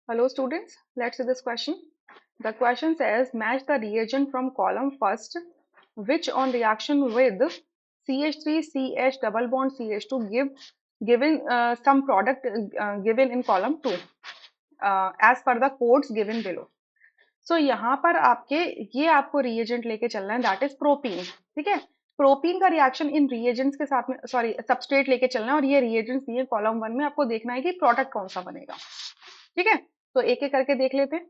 Hello students, let's see this question. The question says match the reagent from column first which on reaction with CH3 CH double bond CH2 given some product given in column 2 as per the codes given below. So यहाँ पर आपके ये आपको reagent लेके चलना है that is propene. ठीक है, प्रोपीन का रिएक्शन इन रिएजेंट्स के साथ में सॉरी सबस्ट्रेट लेके चलना है और ये रिएजेंट्स दिए कॉलम 1 में आपको देखना है कि प्रोडक्ट कौन सा बनेगा. ठीक है, तो एक एक करके देख लेते हैं.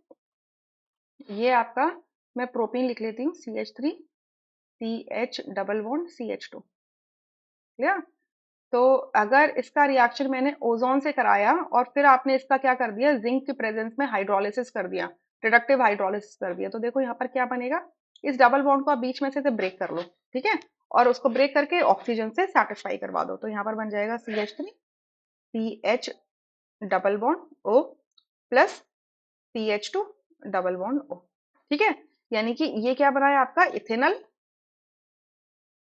ये आपका मैं प्रोपीन लिख लेती हूँ CH3 CH double bond CH2. Clear. तो अगर इसका रिएक्शन मैंने ओजोन से कराया और फिर आपने इसका क्या कर दिया, जिंक की प्रेजेंस में हाइड्रोलिसिस कर दिया, रिडक्टिव हाइड्रोलिसिस कर दिया, तो देखो यहाँ पर क्या बनेगा. इस डबल बॉन्ड को आप बीच में से ब्रेक कर लो. ठीक है, और उसको ब्रेक करके ऑक्सीजन से सेटिस्फाई करवा दो. तो यहाँ पर बन जाएगा CH3 CH double bond O plus CH2 double bond O. ठीक है, यानी कि ये क्या बनाया आपका इथेनल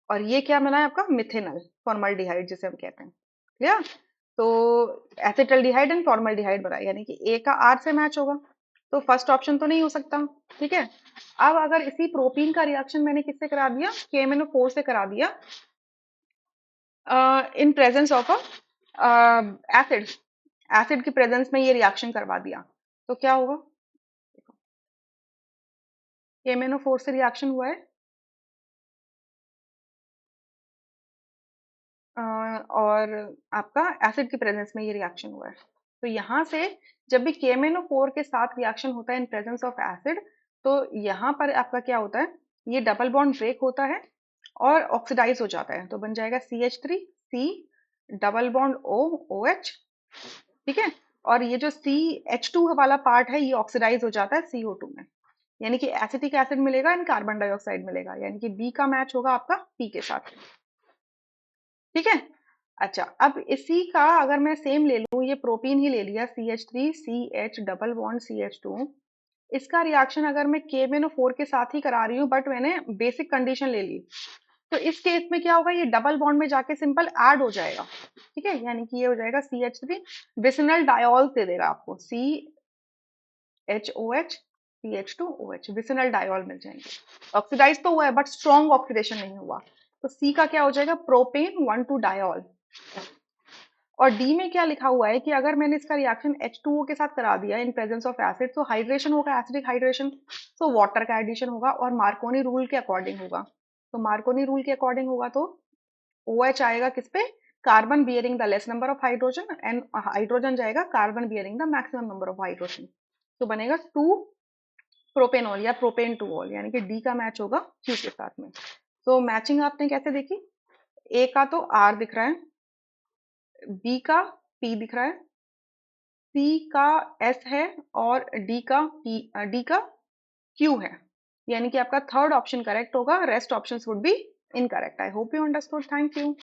और ये क्या बना है आपका मिथेनल फॉर्मल्डिहाइड जिसे हम कहते हैं. क्लियर. तो एसिटल्डिहाइड एंड फॉर्मल्डिहाइड बना, यानी कि ए का आर से मैच होगा. तो फर्स्ट ऑप्शन तो नहीं हो सकता. ठीक है, अब अगर इसी प्रोपीन का रिएक्शन मैंने किससे करा दिया, KMnO4 से करा दिया in presence of acid, acid की प्रेजेंस में ये रिएक्शन करवा दिया, तो क्या होगा. KMnO4 से रिएक्शन हुआ है और आपका एसिड की प्रेजेंस में ये रिएक्शन हुआ है. तो यहाँ से जब भी KMnO4 के साथ रिएक्शन होता है इन प्रेजेंस ऑफ एसिड, तो यहाँ पर आपका क्या होता है, ये डबल बॉन्ड ब्रेक होता है और ऑक्सीडाइज हो जाता है. तो बन जाएगा CH3 C double bond O OH. ठीक है, और ये जो CH2 वाला पार्ट है ये ऑक्सीडाइज हो जाता है CO2 में, यानी कि एसिटिक एसिड मिलेगा एंड कार्बन डाइऑक्साइड मिलेगा, यानी कि बी का मैच होगा आपका पी के साथ. ठीक है. अच्छा, अब इसी का अगर मैं सेम ले लूं, ये प्रोपीन ही ले लिया CH3 CH double bond CH2, इसका रिएक्शन अगर मैं KMnO4 के साथ ही करा रही हूँ बट मैंने बेसिक कंडीशन ले ली, तो इस केस में क्या होगा, ये डबल बॉन्ड में जाके सिंपल ऐड हो जाएगा. ठीक है, यानी कि ये हो जाएगा CH3 विसिनल डायोल दे देगा आपको CHOH CH2OH विसिनल डायोल मिल जाएंगे. ऑक्सीडाइज तो हुआ है बट स्ट्रॉन्ग ऑक्सीडेशन नहीं हुआ. तो सी का क्या हो जाएगा, प्रोपेन 1,2 डायोल. और डी में क्या लिखा हुआ है कि अगर मैंने इसका रिएक्शन H2O के साथ करा दिया इन प्रेजेंस ऑफ एसिड, तो हाइड्रेशन होगा, एसिडिक हाइड्रेशन, तो वाटर का एडिशन होगा और मार्कोनी रूल के अकॉर्डिंग होगा. तो मार्कोनी रूल के अकॉर्डिंग होगा तो OH आएगा किस पे, carbon bearing the less number of hydrogen and hydrogen जाएगा carbon bearing the maximum number of hydrogen. तो बनेगा 2 प्रोपेनॉल या प्रोपेन 2ऑल, यानी कि डी का मैच होगा क्यू के साथ में. तो मैचिंग आपने कैसे देखी, ए का तो आर दिख रहा है, बी का पी दिख रहा है, सी का एस है और डी का क्यू है, यानी कि आपका थर्ड ऑप्शन करेक्ट होगा, rest options would be incorrect. I hope you understood. Thank you.